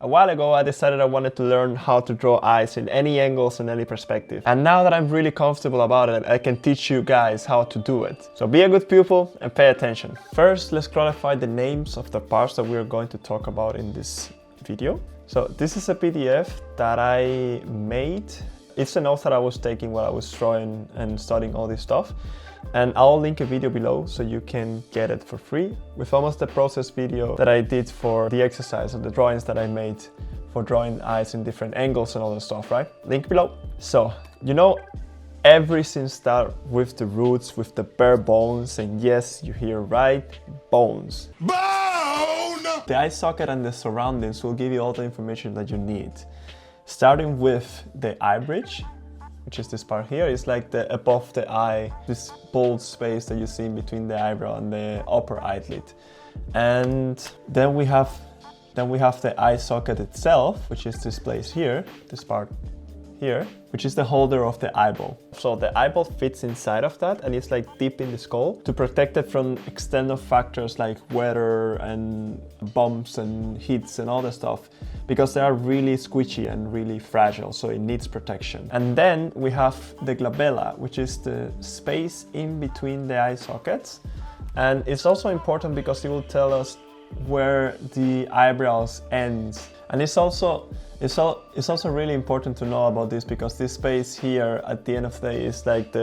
A while ago, I decided I wanted to learn how to draw eyes in any angles and any perspective. And now that I'm really comfortable about it, I can teach you guys how to do it. So be a good pupil and pay attention. First, let's clarify the names of the parts that we are going to talk about in this video. So this is a PDF that I made. It's a note that I was taking while I was drawing and studying all this stuff. And I'll link a video below so you can get it for free with almost the process video that I did for the exercise and the drawings that I made for drawing eyes in different angles and all that stuff, right? Link below. So, you know, everything starts with the roots, with the bare bones, and yes, you hear right, bones. Bone! The eye socket and the surroundings will give you all the information that you need. Starting with the eye bridge, which is this part here, is like the above the eye, this bold space that you see in between the eyebrow and the upper eyelid. And then we have the eye socket itself, which is this place here, this part here, which is the holder of the eyeball. So the eyeball fits inside of that and it's like deep in the skull to protect it from external factors like weather and bumps and hits and all that stuff, because they are really squishy and really fragile, so it needs protection. And then we have the glabella, which is the space in between the eye sockets. And it's also important because it will tell us where the eyebrows end. And it's also really important to know about this, because this space here at the end of the day is like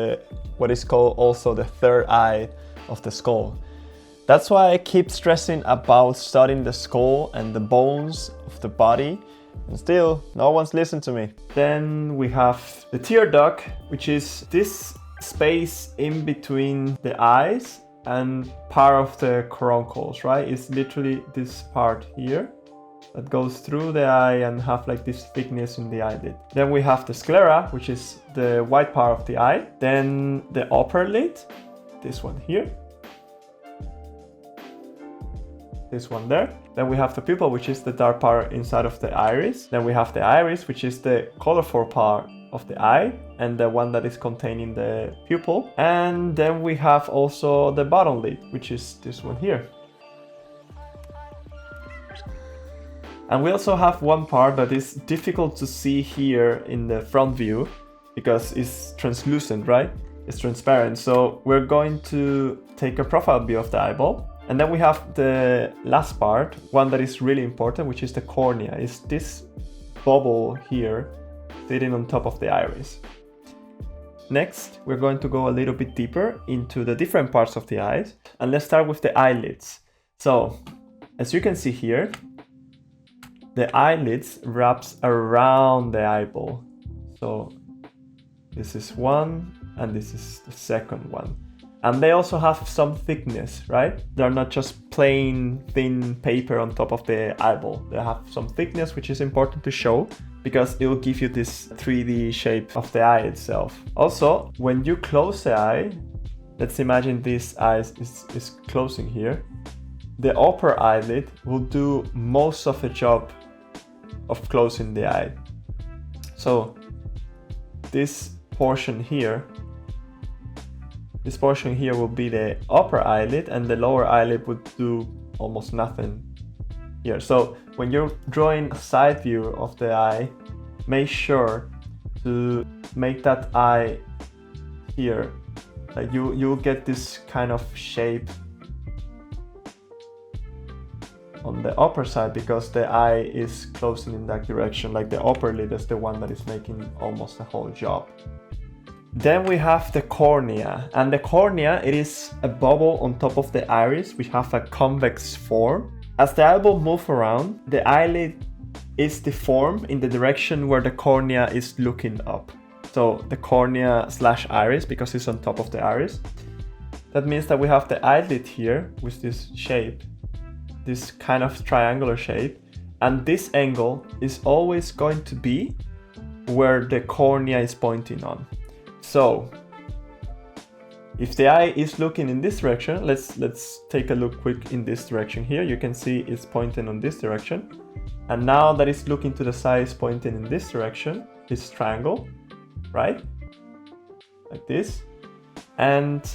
what is called also the third eye of the skull. That's why I keep stressing about studying the skull and the bones of the body, and still no one's listened to me. Then we have the tear duct, which is this space in between the eyes and part of the caruncles, right? It's literally this part here that goes through the eye and have like this thickness in the eyelid. Then we have the sclera, which is the white part of the eye. Then the upper lid, this one here. This one there. Then we have the pupil, which is the dark part inside of the iris. Then we have the iris, which is the colorful part of the eye and the one that is containing the pupil. And then we have also the bottom lid, which is this one here. And we also have one part that is difficult to see here in the front view because it's translucent, right? It's transparent. So we're going to take a profile view of the eyeball. And then we have the last part, one that is really important, which is the cornea. It's this bubble here sitting on top of the iris. Next, we're going to go a little bit deeper into the different parts of the eyes. And let's start with the eyelids. So, as you can see here, the eyelids wraps around the eyeball. So this is one and this is the second one. And they also have some thickness, right? They're not just plain thin paper on top of the eyeball. They have some thickness, which is important to show because it will give you this 3D shape of the eye itself. Also, when you close the eye, let's imagine this eye is closing here. The upper eyelid will do most of the job of closing the eye. So this portion here will be the upper eyelid, and the lower eyelid would do almost nothing here. So when you're drawing a side view of the eye, make sure to make that eye here, like you'll get this kind of shape on the upper side because the eye is closing in that direction, like the upper lid is the one that is making almost the whole job. Then we have the cornea, and the cornea, it is a bubble on top of the iris which have a convex form. As the eyeball moves around, the eyelid is deformed in the direction where the cornea is looking up. So the cornea / iris, because it's on top of the iris. That means that we have the eyelid here with this shape, this kind of triangular shape, and this angle is always going to be where the cornea is pointing on. So if the eye is looking in this direction, let's take a look quick in this direction here. You can see it's pointing on this direction, and now that it's looking to the side, it's pointing in this direction, this triangle, right? Like this. And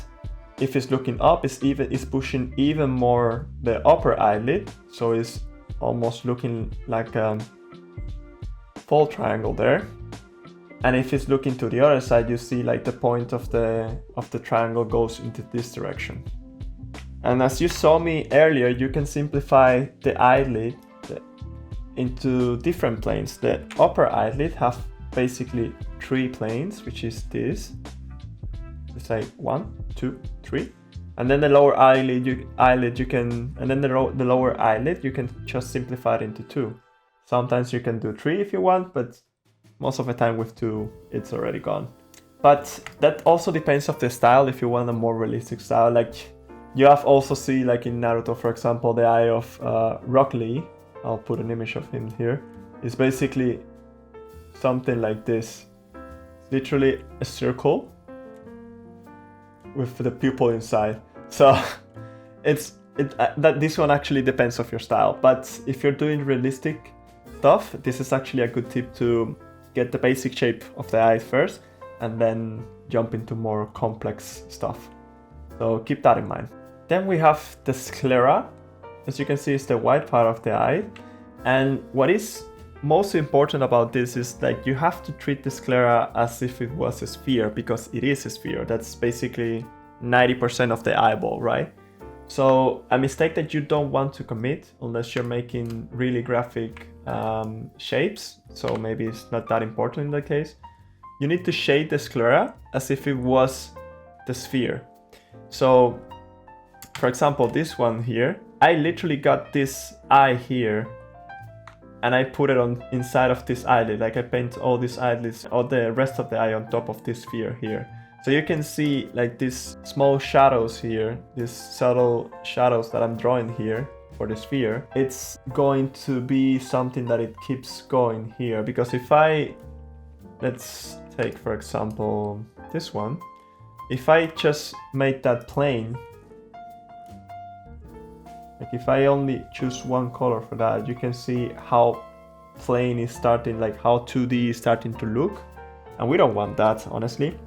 if it's looking up, it's pushing even more the upper eyelid, so it's almost looking like a full triangle there. And if it's looking to the other side, you see like the point of the triangle goes into this direction. And as you saw me earlier, you can simplify the eyelid into different planes. The upper eyelid have basically 3 planes, which is this. It's like 1, 2, 3. And then the lower eyelid, you can, and then the lower eyelid, you can just simplify it into 2. Sometimes you can do 3 if you want, but most of the time with 2, it's already gone. But that also depends on the style. If you want a more realistic style, like you have also see like in Naruto, for example, the eye of Rock Lee. I'll put an image of him here. It's basically something like this. It's literally a circle with the pupil inside. So this one actually depends of your style. But if you're doing realistic stuff, this is actually a good tip to get the basic shape of the eye first and then jump into more complex stuff. So keep that in mind. Then we have the sclera. As you can see, it's the white part of the eye. And what is most important about this is like you have to treat the sclera as if it was a sphere, because it is a sphere. That's basically 90% of the eyeball, right? So a mistake that you don't want to commit unless you're making really graphic shapes, so maybe it's not that important in that case, you need to shade the sclera as if it was the sphere. So for example, this one here, I literally got this eye here and I put it on inside of this eyelid. Like I paint all these eyelids, all the rest of the eye on top of this sphere here. So you can see like these small shadows here, these subtle shadows that I'm drawing here for the sphere. It's going to be something that it keeps going here, because if let's take for example this one, if I just make that plain, like if I only choose one color for that, you can see how plain is starting, like how 2D is starting to look. And we don't want that, honestly.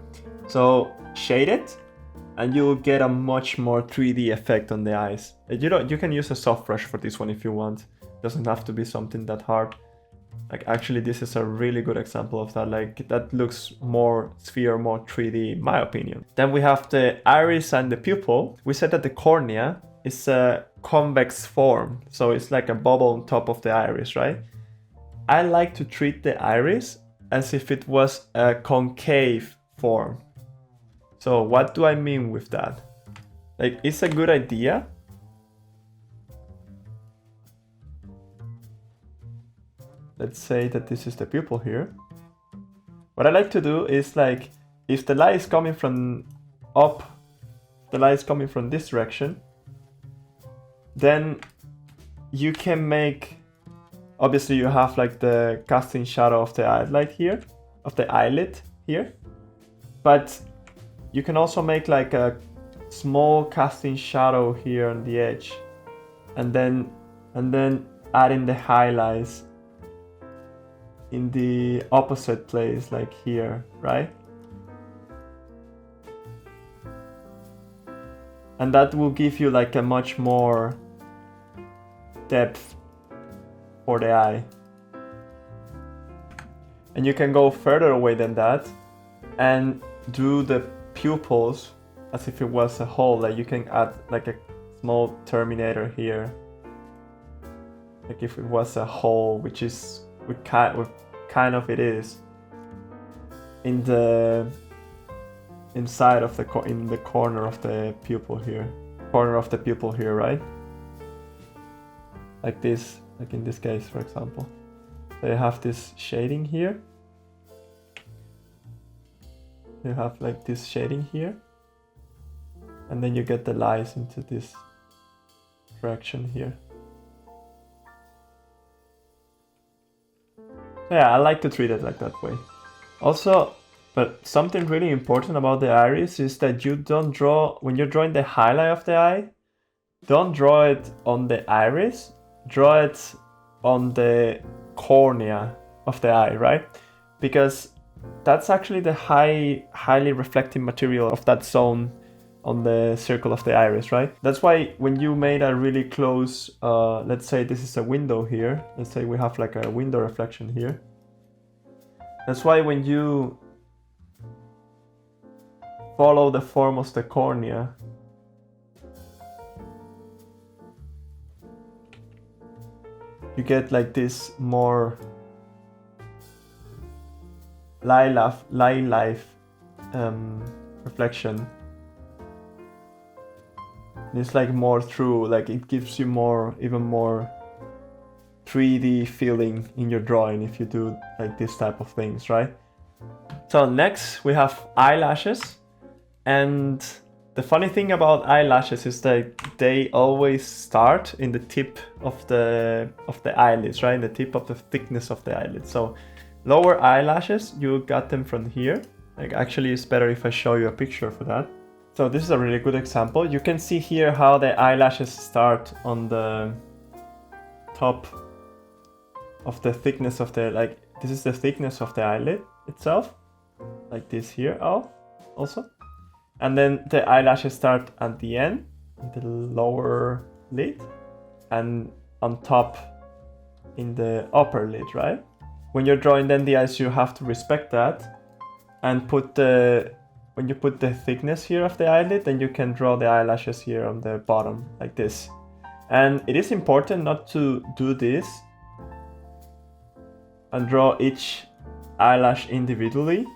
So shade it and you'll get a much more 3D effect on the eyes. You can use a soft brush for this one if you want. It doesn't have to be something that hard. Like actually this is a really good example of that. Like that looks more sphere, more 3D in my opinion. Then we have the iris and the pupil. We said that the cornea is a convex form. So it's like a bubble on top of the iris, right? I like to treat the iris as if it was a concave form. So what do I mean with that? Like it's a good idea. Let's say that this is the pupil here. What I like to do is like, if the light is coming from up, the light is coming from this direction, then you can make, obviously you have like the casting shadow of the eyelid here, of the eyelid here, but you can also make like a small casting shadow here on the edge, and then add in the highlights in the opposite place, like here, right? And that will give you like a much more depth for the eye. And you can go further away than that and do the pupils as if it was a hole. Like you can add like a small terminator here, like if it was a hole, which is kind of it is in the inside of the in the corner of the pupil here, right? Like this, like in this case, for example. So you have this shading here. You have like this shading here, and then you get the lights into this direction here. So yeah, I like to treat it like that way. Also, but something really important about the iris is that you don't draw, when you're drawing the highlight of the eye, don't draw it on the iris, draw it on the cornea of the eye, right? Because that's actually the highly reflective material of that zone on the circle of the iris, right? That's why when you made a really close, let's say this is a window here. Let's say we have like a window reflection here. That's why when you follow the form of the cornea, you get like this more life reflection. It's like more true, like it gives you more, even more 3D feeling in your drawing if you do like this type of things, right? So next we have eyelashes, and the funny thing about eyelashes is that they always start in the tip of the eyelids, right? In the tip of the thickness of the eyelid. So lower eyelashes, you got them from here. Like actually it's better if I show you a picture for that. So this is a really good example. You can see here how the eyelashes start on the top of the thickness of the, like this is the thickness of the eyelid itself, like this here also. And then the eyelashes start at the end, the lower lid, and on top in the upper lid, right? When you're drawing then the eyes, you have to respect that and put when you put the thickness here of the eyelid, then you can draw the eyelashes here on the bottom like this. And it is important not to do this and draw each eyelash individually,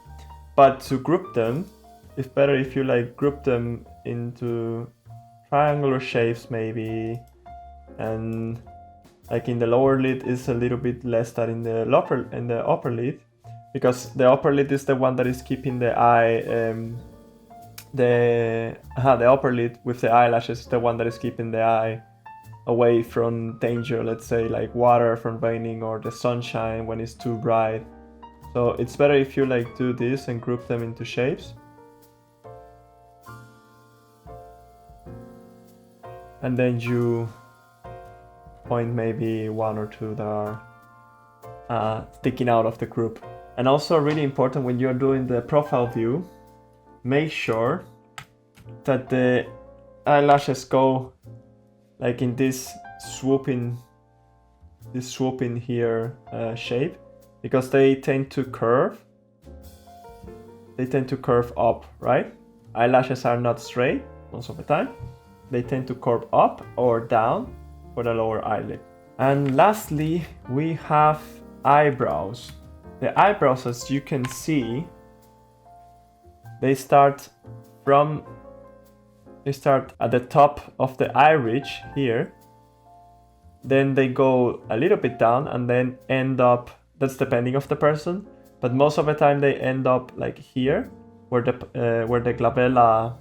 but to group them, it's better if you like group them into triangular shapes maybe, and like in the lower lid is a little bit less than in the upper lid, because the upper lid is the one that is keeping the eye, the upper lid with the eyelashes is the one that is keeping the eye away from danger, let's say like water from raining or the sunshine when it's too bright. So it's better if you like do this and group them into shapes. And then you point maybe one or two that are sticking out of the group. And also really important when you're doing the profile view, make sure that the eyelashes go like in this swooping here shape, because they tend to curve. They tend to curve up, right? Eyelashes are not straight most of the time. They tend to curve up or down for the lower eyelid. And lastly, we have eyebrows. The eyebrows, as you can see, they start at the top of the eye ridge here. Then they go a little bit down and then end up, that's depending of the person, but most of the time they end up like here, where the glabella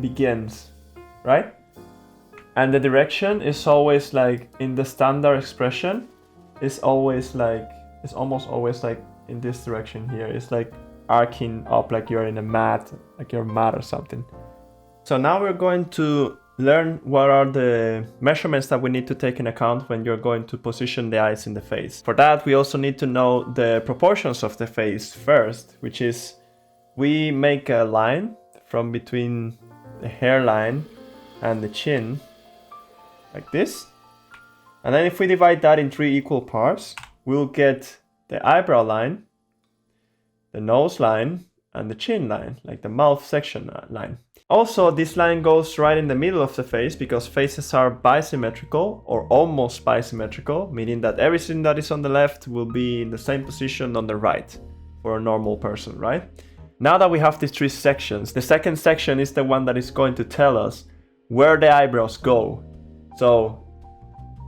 begins, right? And the direction is always like in the standard expression is always like, it's almost always like in this direction here. It's like arcing up like you're in a mat, like you're mat or something. So now we're going to learn what are the measurements that we need to take in account when you're going to position the eyes in the face. For that, we also need to know the proportions of the face first, which is we make a line from between the hairline and the chin, like this. And then if we divide that in 3 equal parts, we'll get the eyebrow line, the nose line, and the chin line, like the mouth section line. Also, this line goes right in the middle of the face because faces are bisymmetrical or almost bisymmetrical, meaning that everything that is on the left will be in the same position on the right for a normal person, right? Now that we have these 3 sections, the second section is the one that is going to tell us where the eyebrows go. So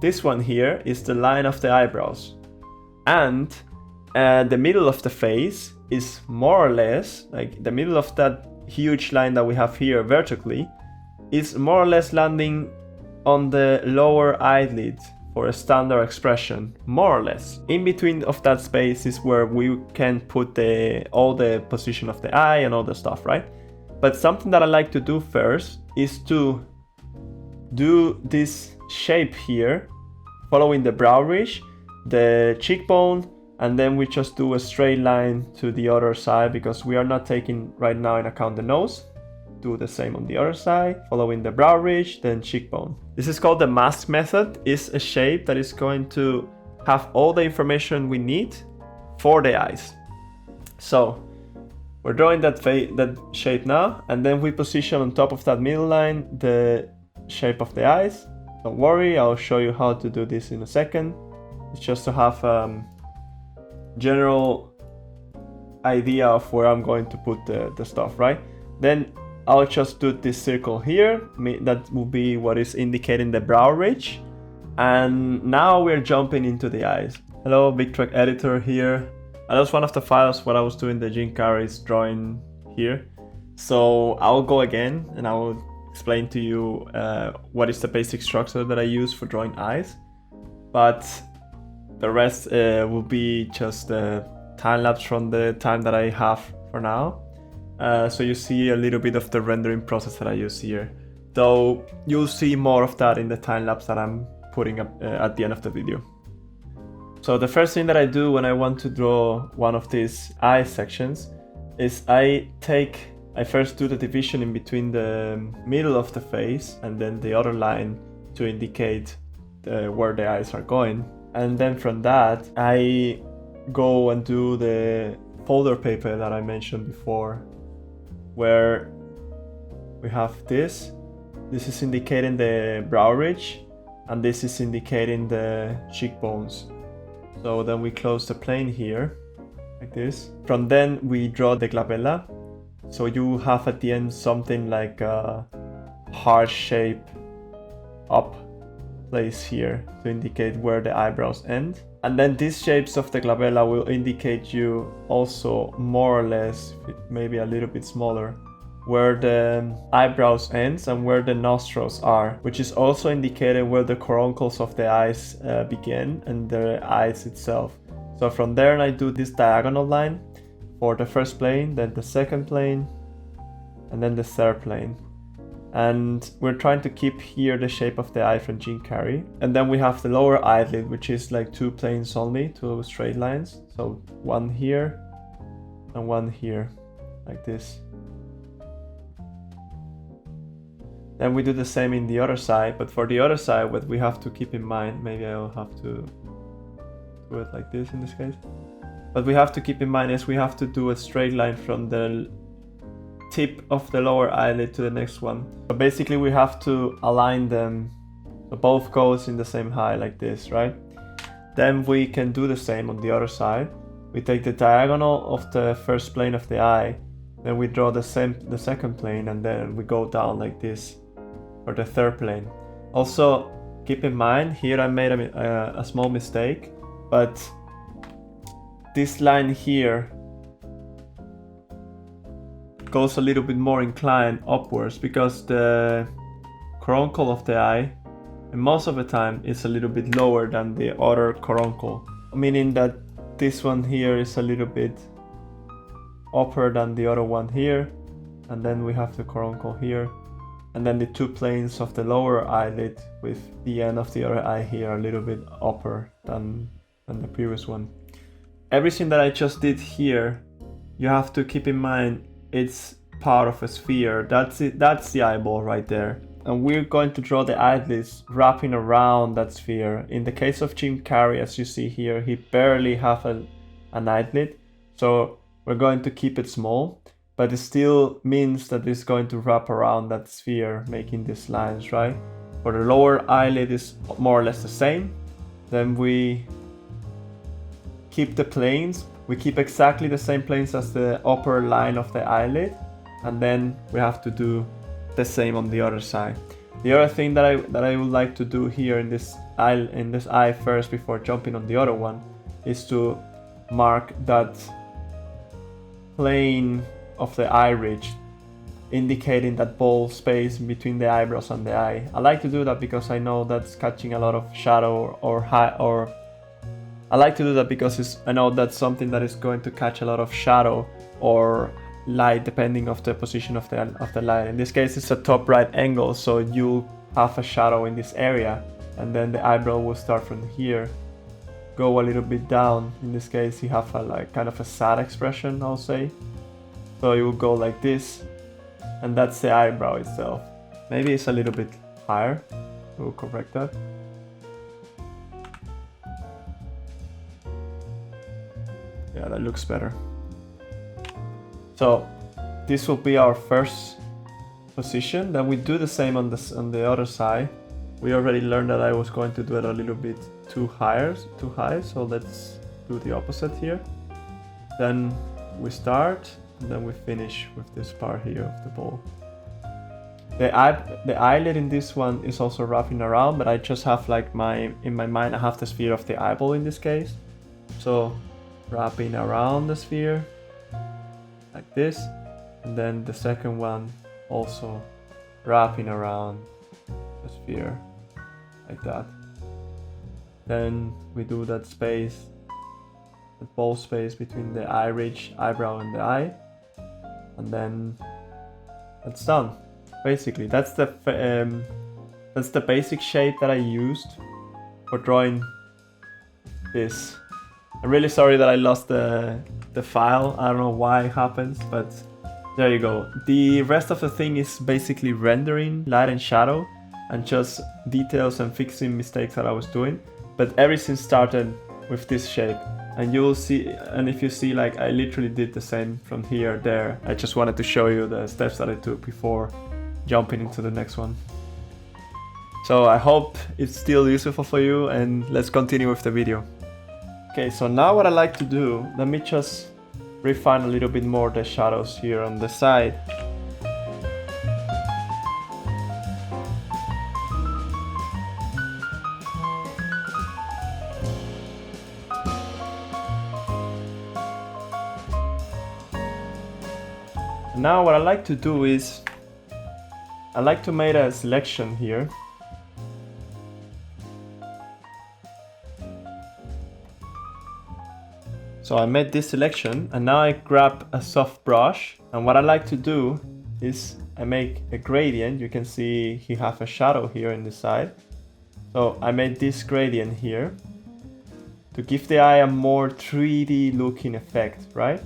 this one here is the line of the eyebrows. And the middle of the face is more or less, like the middle of that huge line that we have here vertically, is more or less landing on the lower eyelid for a standard expression, more or less. In between of that space is where we can put all the position of the eye and all the stuff, right? But something that I like to do first is to do this shape here, following the brow ridge, the cheekbone, and then we just do a straight line to the other side because we are not taking right now in account the nose. Do the same on the other side, following the brow ridge, then cheekbone. This is called the mask method. It's a shape that is going to have all the information we need for the eyes. So we're drawing that shape now, and then we position on top of that middle line the shape of the eyes. Don't worry, I'll show you how to do this in a second. It's just to have general idea of where I'm going to put the stuff, right? Then I'll just do this circle here. That will be what is indicating the brow ridge. And now we're jumping into the eyes. Hello, Big Track Editor here. And that's one of the files what I was doing the Jim Carrey's drawing here. So I'll go again and I will explain to you what is the basic structure that I use for drawing eyes. But the rest will be just a time lapse from the time that I have for now. So you see a little bit of the rendering process that I use here. Though you'll see more of that in the time lapse that I'm putting up at the end of the video. So the first thing that I do when I want to draw one of these eye sections is I first do the division in between the middle of the face and then the other line to indicate where the eyes are going. And then from that I go and do the folder paper that I mentioned before, where we have this is indicating the brow ridge and this is indicating the cheekbones. So then we close the plane here like this. From then we draw the glabella, so you have at the end something like a heart shape up place here to indicate where the eyebrows end. And then these shapes of the glabella will indicate you also more or less, maybe a little bit smaller, where the eyebrows ends and where the nostrils are, which is also indicated where the caruncles of the eyes begin and the eyes itself. So from there I do this diagonal line for the first plane, then the second plane, and then the third plane. And we're trying to keep here the shape of the eye from Jim Carrey. And then we have the lower eyelid, which is like two planes only, two straight lines. So one here and one here, like this. Then we do the same in the other side, but for the other side, what we have to keep in mind, maybe I'll have to do it like this in this case. What we have to keep in mind is we have to do a straight line from the tip of the lower eyelid to the next one. So basically we have to align them so both goes in the same height like this, right? Then we can do the same on the other side. We take the diagonal of the first plane of the eye, then we draw the second plane, and then we go down like this for the third plane. Also keep in mind here I made a small mistake, but this line here goes a little bit more inclined upwards because the caruncle of the eye, and most of the time, is a little bit lower than the other caruncle, meaning that this one here is a little bit upper than the other one here, and then we have the caruncle here, and then the two planes of the lower eyelid with the end of the other eye here a little bit upper than the previous one. Everything that I just did here, you have to keep in mind it's part of a sphere. That's it. That's the eyeball right there. And we're going to draw the eyelids wrapping around that sphere. In the case of Jim Carrey, as you see here, he barely have an eyelid. So we're going to keep it small, but it still means that it's going to wrap around that sphere, making these lines, right? For the lower eyelid is more or less the same. Then we keep the planes. We keep exactly the same planes as the upper line of the eyelid, and then we have to do the same on the other side. The other thing that I would like to do here in this eye first before jumping on the other one is to mark that plane of the eye ridge, indicating that bald space between the eyebrows and the eye. I like to do that because I know that's catching a lot of shadow or I like to do that because I know that's something that is going to catch a lot of shadow or light depending of the position of the light. In this case it's a top right angle, so you have a shadow in this area, and then the eyebrow will start from here go a little bit down. In this case, you have a like kind of a sad expression, I'll say. So you will go like this, and that's the eyebrow itself. Maybe it's a little bit higher. We'll correct that. Yeah, that looks better. So this will be our first position. Then we do the same on the other side. We already learned that I was going to do it a little bit too high. So let's do the opposite here. Then we start, and then we finish with this part here of the bowl. The eyelid in this one is also wrapping around, but I just have like in my mind I have the sphere of the eyeball in this case. So wrapping around the sphere like this, and then the second one also wrapping around the sphere like that. Then we do that space, the bowl space between the eye ridge, eyebrow and the eye, and then that's done. Basically, that's the basic shape that I used for drawing this. I'm really sorry that I lost the file. I don't know why it happens, but there you go. The rest of the thing is basically rendering light and shadow and just details and fixing mistakes that I was doing. But everything started with this shape, and you'll see, and if you see, like I literally did the same from here there. I just wanted to show you the steps that I took before jumping into the next one. So I hope it's still useful for you, and let's continue with the video. Okay, so now what I like to do, let me just refine a little bit more the shadows here on the side. Now what I like to do is I like to make a selection here. So I made this selection, and now I grab a soft brush, and what I like to do is I make a gradient. You can see he have a shadow here in the side. So I made this gradient here to give the eye a more 3D looking effect, right?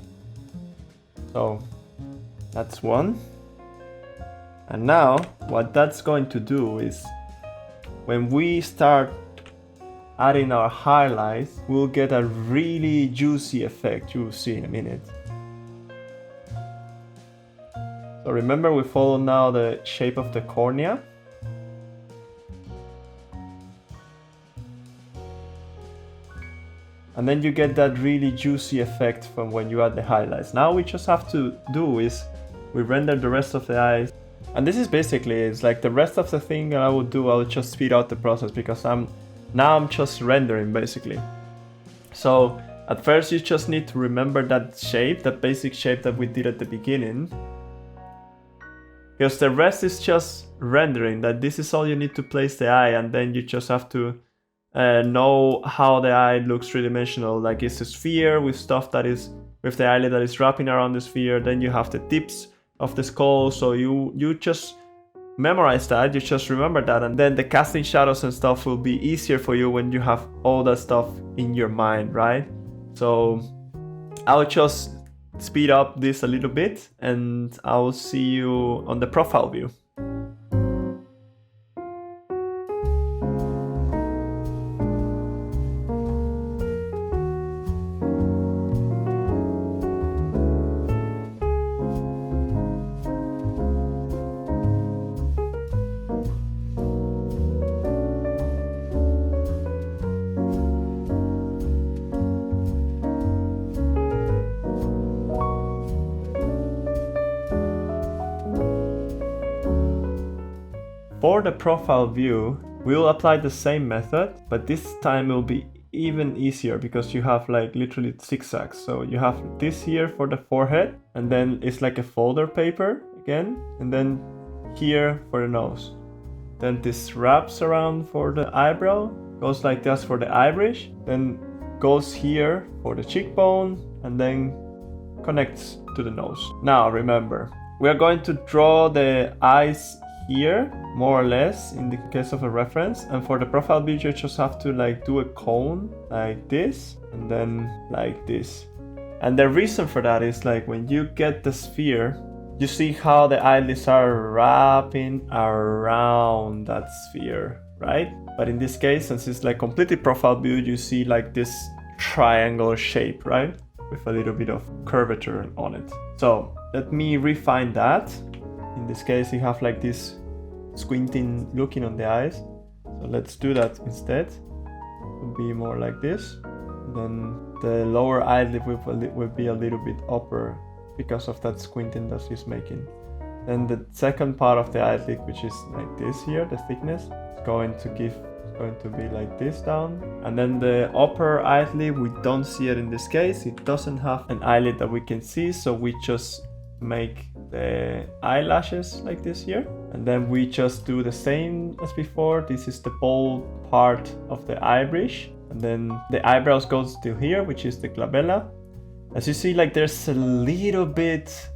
So that's one. And now what that's going to do is when we start adding our highlights, we'll get a really juicy effect. You'll see in a minute. So remember, we follow now the shape of the cornea. And then you get that really juicy effect from when you add the highlights. Now we just have to do is we render the rest of the eyes. And this is basically, it's like the rest of the thing that I will do, I'll just speed out the process because I'm just rendering basically. So at first you just need to remember that shape, that basic shape that we did at the beginning. Because the rest is just rendering, that this is all you need to place the eye, and then you just have to know how the eye looks three-dimensional. Like it's a sphere with stuff that is, with the eyelid that is wrapping around the sphere, then you have the tips of the skull, so you just memorize that, you just remember that, and then the casting shadows and stuff will be easier for you when you have all that stuff in your mind, right? So I'll just speed up this a little bit, and I'll see you on the profile view. For the profile view, we'll apply the same method, but this time it will be even easier because you have like literally zigzags. So you have this here for the forehead, and then it's like a folder paper again, and then here for the nose. Then this wraps around for the eyebrow, goes like this for the eye bridge, then goes here for the cheekbone, and then connects to the nose. Now remember, we are going to draw the eyes here, more or less, in the case of a reference. And for the profile view, you just have to like do a cone like this, and then like this. And the reason for that is like when you get the sphere, you see how the eyelids are wrapping around that sphere, right? But in this case, since it's like completely profile view, you see like this triangular shape, right? With a little bit of curvature on it. So let me refine that. In this case, you have like this squinting looking on the eyes. So let's do that instead. It will be more like this. Then the lower eyelid will be a little bit upper because of that squinting that she's making. Then the second part of the eyelid, which is like this here, the thickness, is going to be like this down. And then the upper eyelid, we don't see it in this case. It doesn't have an eyelid that we can see, so we just make the eyelashes like this here. And then we just do the same as before. This is the bold part of the eye bridge. And then the eyebrows goes to here, which is the glabella. As you see, like there's a little bit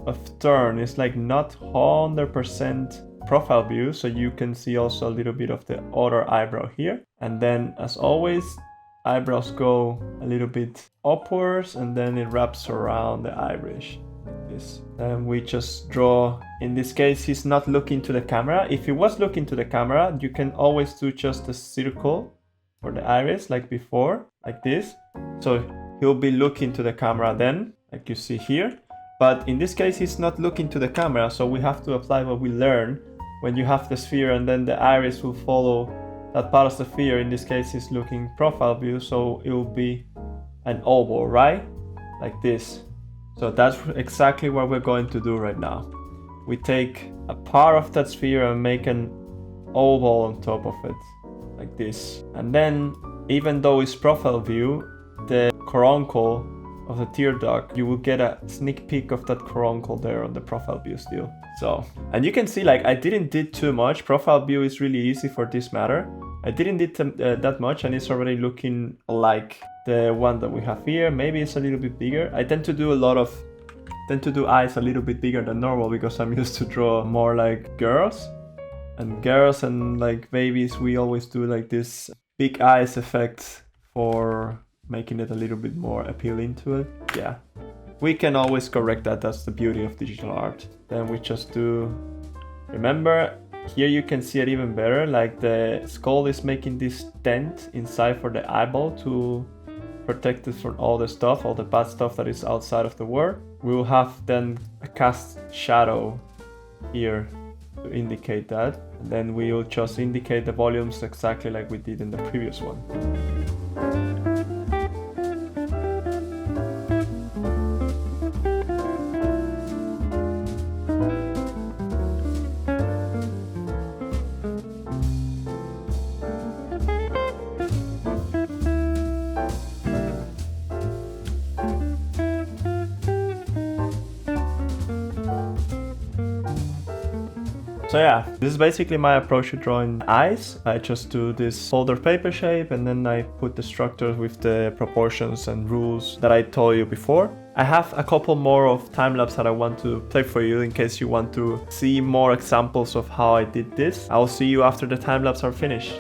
of turn. It's like not 100% profile view, so you can see also a little bit of the other eyebrow here. And then as always, eyebrows go a little bit upwards and then it wraps around the eye bridge like this. Then we just draw, in this case he's not looking to the camera. If he was looking to the camera, you can always do just a circle for the iris like before, like this. So he'll be looking to the camera then, like you see here. But in this case, he's not looking to the camera, so we have to apply what we learned when you have the sphere and then the iris will follow that part of the sphere. In this case, he's looking profile view, so it will be an oval, right? Like this. So that's exactly what we're going to do right now. We take a part of that sphere and make an oval on top of it, like this. And then, even though it's profile view, the caruncle of the tear duct, you will get a sneak peek of that caruncle there on the profile view still. So, and you can see like I didn't did too much. Profile view is really easy for this matter. I didn't did that much and it's already looking like the one that we have here. Maybe it's a little bit bigger. I tend to do eyes a little bit bigger than normal because I'm used to draw more like girls. And girls and like babies, we always do like this big eyes effect for making it a little bit more appealing to it. Yeah, we can always correct that. That's the beauty of digital art. Then we just do, remember here you can see it even better, like the skull is making this dent inside for the eyeball to protect it from all the stuff, all the bad stuff that is outside of the world. We will have then a cast shadow here to indicate that, and then we will just indicate the volumes exactly like we did in the previous one. So yeah, this is basically my approach to drawing eyes. I just do this folder paper shape and then I put the structure with the proportions and rules that I told you before. I have a couple more of time-lapse that I want to play for you in case you want to see more examples of how I did this. I'll see you after the time-lapse are finished.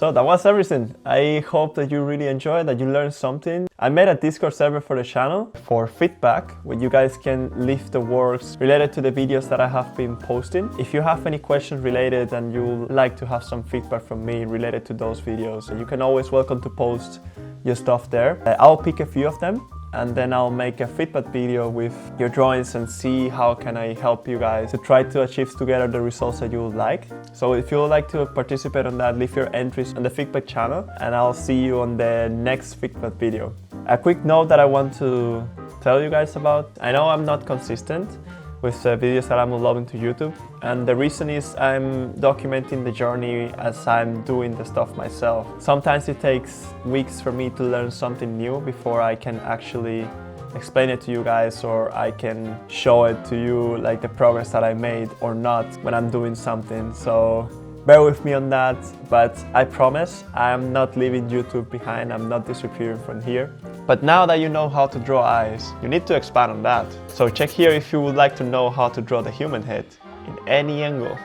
So that was everything. I hope that you really enjoyed, that you learned something. I made a Discord server for the channel for feedback, where you guys can leave the works related to the videos that I have been posting. If you have any questions related and you would like to have some feedback from me related to those videos, you can always welcome to post your stuff there. I'll pick a few of them, and then I'll make a feedback video with your drawings and see how can I help you guys to try to achieve together the results that you would like. So if you would like to participate on that, leave your entries on the feedback channel, and I'll see you on the next feedback video. A quick note that I want to tell you guys about. I know I'm not consistent with the videos that I'm uploading to YouTube, and the reason is I'm documenting the journey as I'm doing the stuff myself. Sometimes it takes weeks for me to learn something new before I can actually explain it to you guys, or I can show it to you, like the progress that I made or not when I'm doing something. So bear with me on that, but I promise I'm not leaving YouTube behind. I'm not disappearing from here. But now that you know how to draw eyes, you need to expand on that. So check here if you would like to know how to draw the human head in any angle.